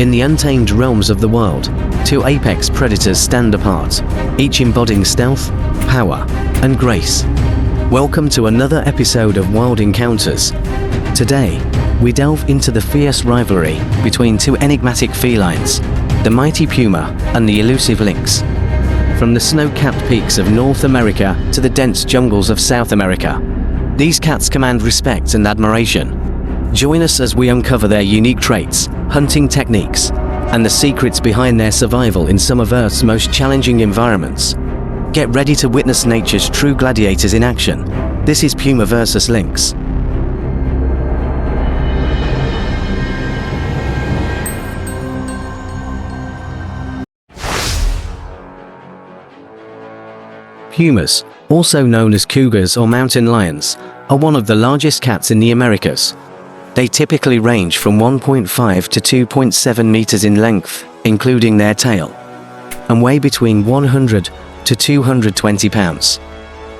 In the untamed realms of the world, two apex predators stand apart, each embodying stealth, power, and grace. Welcome to another episode of Wild Encounters. Today, we delve into the fierce rivalry between two enigmatic felines, the mighty Puma and the elusive Lynx. From the snow-capped peaks of North America to the dense jungles of South America, these cats command respect and admiration. Join us as we uncover their unique traits, hunting techniques, and the secrets behind their survival in some of Earth's most challenging environments. Get ready to witness nature's true gladiators in action. This is Puma versus Lynx. Pumas, also known as cougars or mountain lions, are one of the largest cats in the Americas. They typically range from 1.5 to 2.7 meters in length, including their tail, and weigh between 100 to 220 pounds.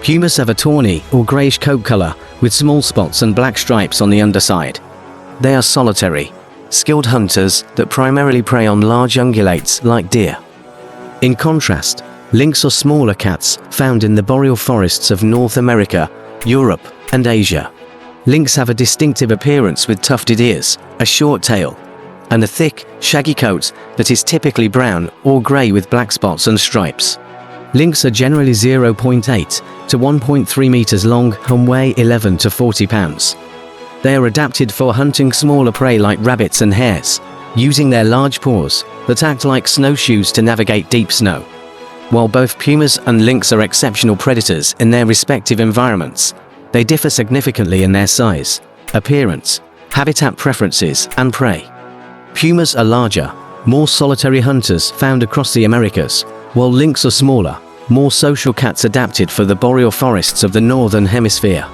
Pumas have a tawny or greyish coat color with small spots and black stripes on the underside. They are solitary, skilled hunters that primarily prey on large ungulates like deer. In contrast, lynx are smaller cats found in the boreal forests of North America, Europe, and Asia. Lynx have a distinctive appearance with tufted ears, a short tail, and a thick, shaggy coat that is typically brown or grey with black spots and stripes. Lynx are generally 0.8 to 1.3 meters long and weigh 11 to 40 pounds. They are adapted for hunting smaller prey like rabbits and hares, using their large paws that act like snowshoes to navigate deep snow. While both pumas and lynx are exceptional predators in their respective environments, they differ significantly in their size, appearance, habitat preferences, and prey. Pumas are larger, more solitary hunters found across the Americas, while lynx are smaller, more social cats adapted for the boreal forests of the Northern Hemisphere.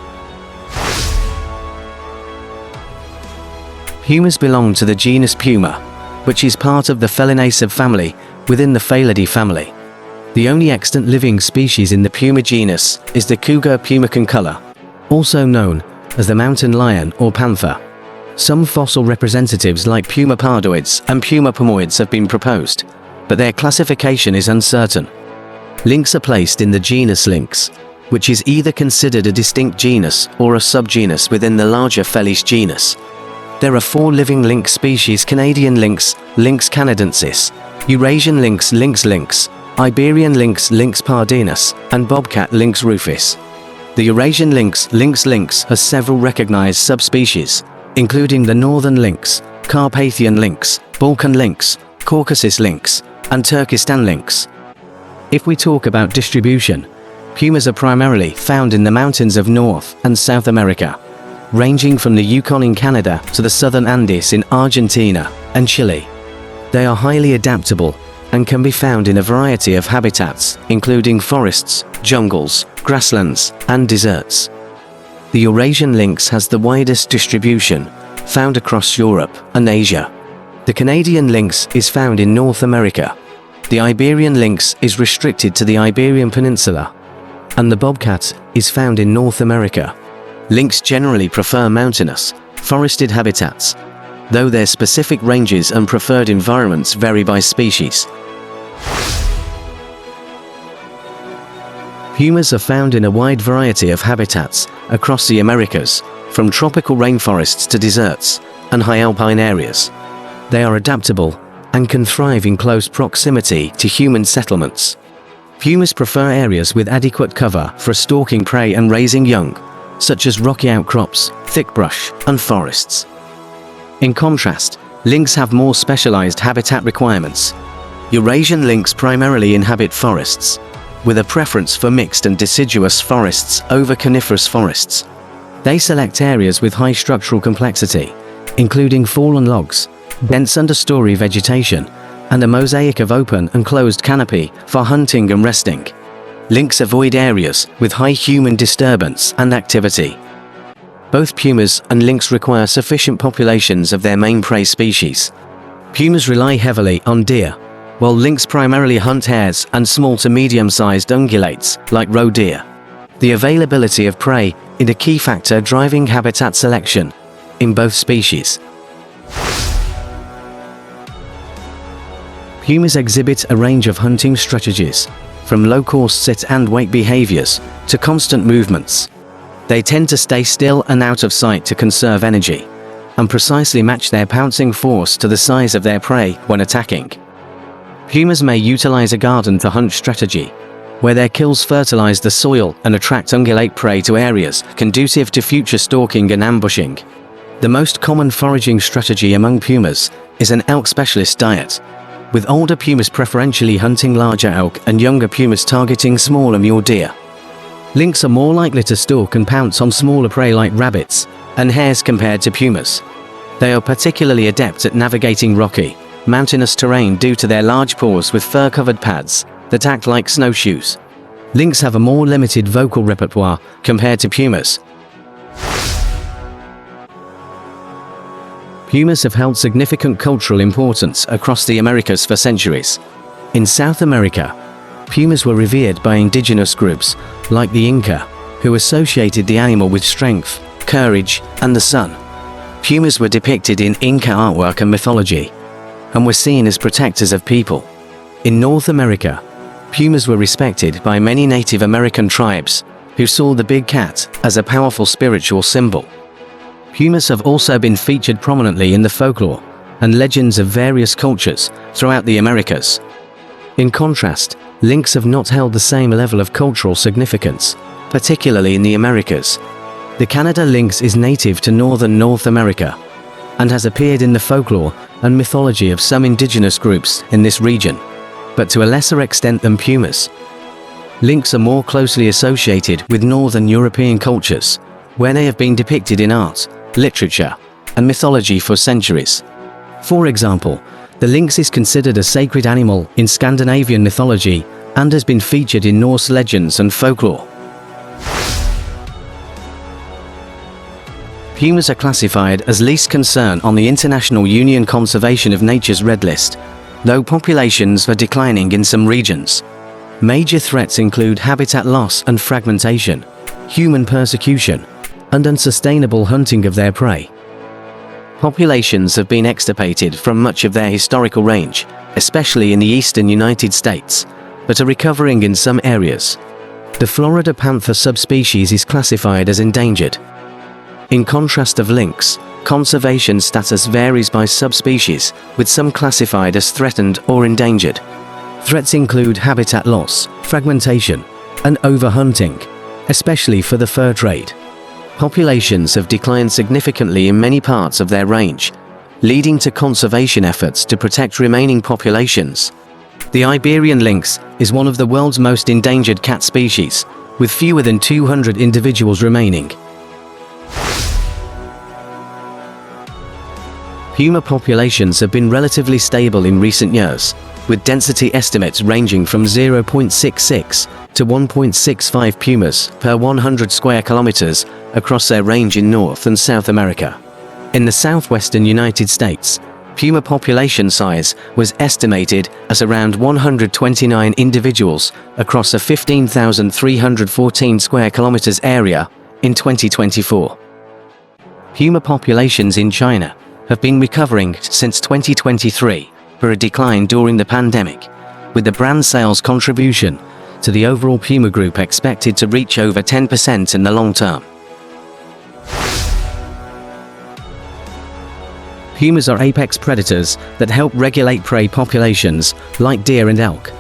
Pumas belong to the genus Puma, which is part of the Felinaceae family within the Felidae family. The only extant living species in the Puma genus is the cougar pumaconcolor, also known as the mountain lion or panther. Some fossil representatives like Puma pardoides and Puma pomoides have been proposed, but their classification is uncertain. Lynx are placed in the genus Lynx, which is either considered a distinct genus or a subgenus within the larger Felis genus. There are 4 living lynx species: Canadian lynx, Lynx canadensis, Eurasian lynx, Lynx, Iberian lynx, Lynx pardinus, and bobcat Lynx rufus. The Eurasian lynx, Lynx, has several recognized subspecies, including the northern lynx, Carpathian lynx, Balkan lynx, Caucasus lynx, and Turkestan lynx. If we talk about distribution, pumas are primarily found in the mountains of North and South America, ranging from the Yukon in Canada to the southern Andes in Argentina and Chile. They are highly adaptable and can be found in a variety of habitats, including forests, jungles, grasslands, and deserts. The Eurasian lynx has the widest distribution, found across Europe and Asia. The Canadian lynx is found in North America. The Iberian lynx is restricted to the Iberian Peninsula, and the bobcat is found in North America. Lynx generally prefer mountainous, forested habitats, though their specific ranges and preferred environments vary by species. Pumas are found in a wide variety of habitats across the Americas, from tropical rainforests to deserts and high alpine areas. They are adaptable and can thrive in close proximity to human settlements. Pumas prefer areas with adequate cover for stalking prey and raising young, such as rocky outcrops, thick brush, and forests. In contrast, lynx have more specialized habitat requirements. Eurasian lynx primarily inhabit forests, with a preference for mixed and deciduous forests over coniferous forests. They select areas with high structural complexity, including fallen logs, dense understory vegetation, and a mosaic of open and closed canopy for hunting and resting. Lynx avoid areas with high human disturbance and activity. Both pumas and lynx require sufficient populations of their main prey species. Pumas rely heavily on deer, while lynx primarily hunt hares and small to medium-sized ungulates like roe deer. The availability of prey is a key factor driving habitat selection in both species. Pumas exhibit a range of hunting strategies, from low-course sit and wait behaviors to constant movements. They tend to stay still and out of sight to conserve energy, and precisely match their pouncing force to the size of their prey when attacking. Pumas may utilize a garden to hunt strategy, where their kills fertilize the soil and attract ungulate prey to areas conducive to future stalking and ambushing. The most common foraging strategy among pumas is an elk specialist diet, with older pumas preferentially hunting larger elk and younger pumas targeting smaller mule deer. Lynx are more likely to stalk and pounce on smaller prey like rabbits and hares compared to pumas. They are particularly adept at navigating rocky, mountainous terrain due to their large paws with fur-covered pads that act like snowshoes. Lynx have a more limited vocal repertoire compared to pumas. Pumas have held significant cultural importance across the Americas for centuries. In South America, pumas were revered by indigenous groups like the Inca, who associated the animal with strength, courage, and the sun. Pumas were depicted in Inca artwork and mythology, and were seen as protectors of people. In North America, pumas were respected by many Native American tribes, who saw the big cat as a powerful spiritual symbol. Pumas have also been featured prominently in the folklore and legends of various cultures throughout the Americas. In contrast, lynx have not held the same level of cultural significance, particularly in the Americas. The Canada lynx is native to northern North America and has appeared in the folklore and mythology of some indigenous groups in this region, but to a lesser extent than pumas. Lynx are more closely associated with northern European cultures, where they have been depicted in art, literature, and mythology for centuries. For example, the lynx is considered a sacred animal in Scandinavian mythology and has been featured in Norse legends and folklore. Pumas are classified as least concern on the International Union Conservation of Nature's Red List, though populations are declining in some regions. Major threats include habitat loss and fragmentation, human persecution, and unsustainable hunting of their prey. Populations have been extirpated from much of their historical range, especially in the eastern United States, but are recovering in some areas. The Florida panther subspecies is classified as endangered. In contrast of lynx, conservation status varies by subspecies, with some classified as threatened or endangered. Threats include habitat loss, fragmentation, and overhunting, especially for the fur trade. Populations have declined significantly in many parts of their range, leading to conservation efforts to protect remaining populations. The Iberian lynx is one of the world's most endangered cat species, with fewer than 200 individuals remaining. Puma populations have been relatively stable in recent years, with density estimates ranging from 0.66 to 1.65 pumas per 100 square kilometers across their range in North and South America. In the southwestern United States, puma population size was estimated as around 129 individuals across a 15,314 square kilometers area in 2024. Puma populations in China have been recovering since 2023 for a decline during the pandemic, with the brand sales contribution to the overall Puma group expected to reach over 10% in the long term. Pumas are apex predators that help regulate prey populations like deer and elk.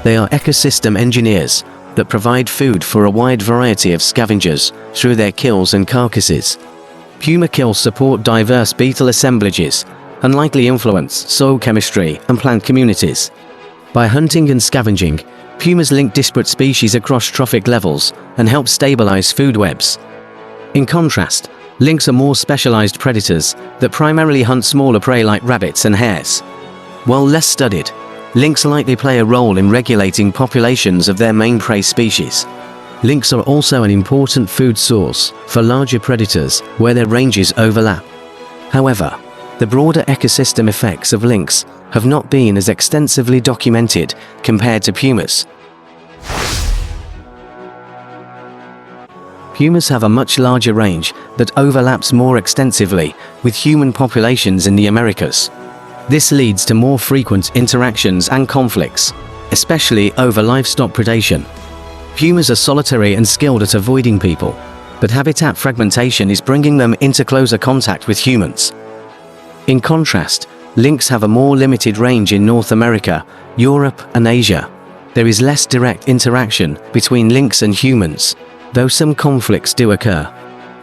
They are ecosystem engineers that provide food for a wide variety of scavengers through their kills and carcasses. Puma kills support diverse beetle assemblages and likely influence soil chemistry and plant communities. By hunting and scavenging, pumas link disparate species across trophic levels and help stabilize food webs. In contrast, lynx are more specialized predators that primarily hunt smaller prey like rabbits and hares. While less studied, lynx likely play a role in regulating populations of their main prey species. Lynx are also an important food source for larger predators where their ranges overlap. However, the broader ecosystem effects of lynx have not been as extensively documented compared to pumas. Pumas have a much larger range that overlaps more extensively with human populations in the Americas. This leads to more frequent interactions and conflicts, especially over livestock predation. Pumas are solitary and skilled at avoiding people, but habitat fragmentation is bringing them into closer contact with humans. In contrast, lynx have a more limited range in North America, Europe, and Asia. There is less direct interaction between lynx and humans, though some conflicts do occur.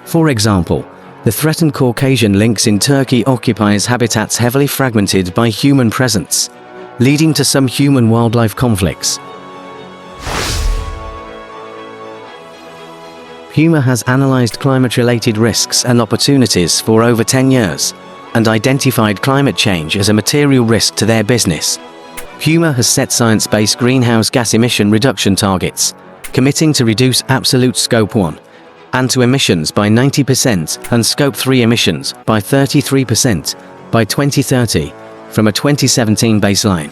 For example, the threatened Caucasian lynx in Turkey occupies habitats heavily fragmented by human presence, leading to some human-wildlife conflicts. Puma has analyzed climate-related risks and opportunities for over 10 years, and identified climate change as a material risk to their business. Puma has set science-based greenhouse gas emission reduction targets, committing to reduce absolute Scope 1 and 2 emissions by 90% and Scope 3 emissions by 33% by 2030 from a 2017 baseline.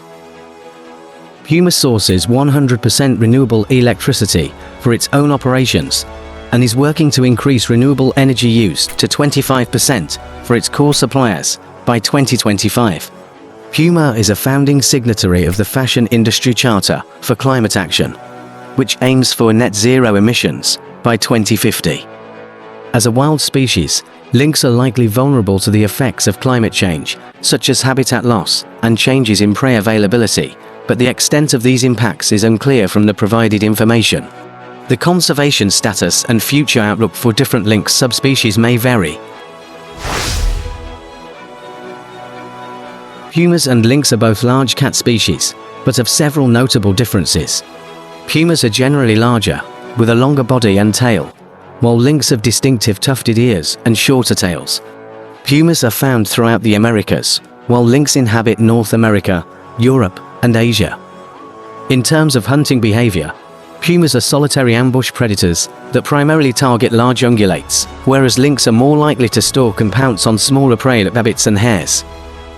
Puma sources 100% renewable electricity for its own operations and is working to increase renewable energy use to 25% for its core suppliers by 2025. Puma is a founding signatory of the Fashion Industry Charter for Climate Action, which aims for net zero emissions by 2050. As a wild species, lynx are likely vulnerable to the effects of climate change, such as habitat loss and changes in prey availability, but the extent of these impacts is unclear from the provided information. The conservation status and future outlook for different lynx subspecies may vary. Pumas and lynx are both large cat species, but have several notable differences. Pumas are generally larger, with a longer body and tail, while lynx have distinctive tufted ears and shorter tails. Pumas are found throughout the Americas, while lynx inhabit North America, Europe, and Asia. In terms of hunting behavior, pumas are solitary ambush predators that primarily target large ungulates, whereas lynx are more likely to stalk and pounce on smaller prey like rabbits and hares.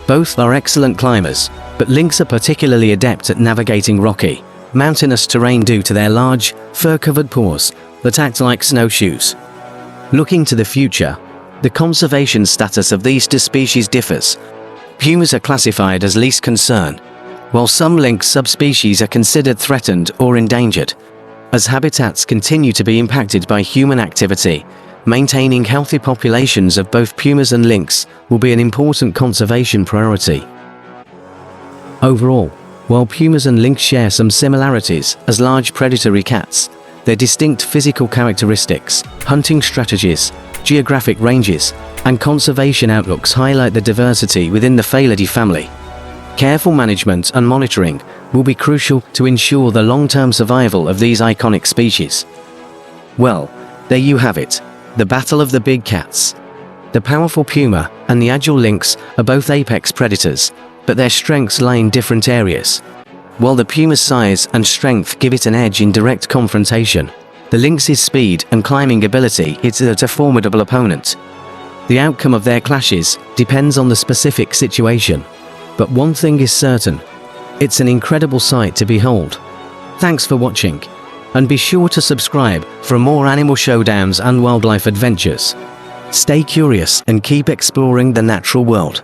Both are excellent climbers, but lynx are particularly adept at navigating rocky, mountainous terrain due to their large, fur-covered paws that act like snowshoes. Looking to the future, the conservation status of these two species differs. Pumas are classified as least concern, while some lynx subspecies are considered threatened or endangered. As habitats continue to be impacted by human activity, maintaining healthy populations of both pumas and lynx will be an important conservation priority. Overall, while pumas and lynx share some similarities as large predatory cats, their distinct physical characteristics, hunting strategies, geographic ranges, and conservation outlooks highlight the diversity within the Felidae family. Careful management and monitoring will be crucial to ensure the long-term survival of these iconic species. Well, there you have it, the battle of the big cats. The powerful puma and the agile lynx are both apex predators, but their strengths lie in different areas. While the puma's size and strength give it an edge in direct confrontation, the lynx's speed and climbing ability is a formidable opponent. The outcome of their clashes depends on the specific situation, but one thing is certain, it's an incredible sight to behold. Thanks for watching, and be sure to subscribe for more animal showdowns and wildlife adventures. Stay curious and keep exploring the natural world.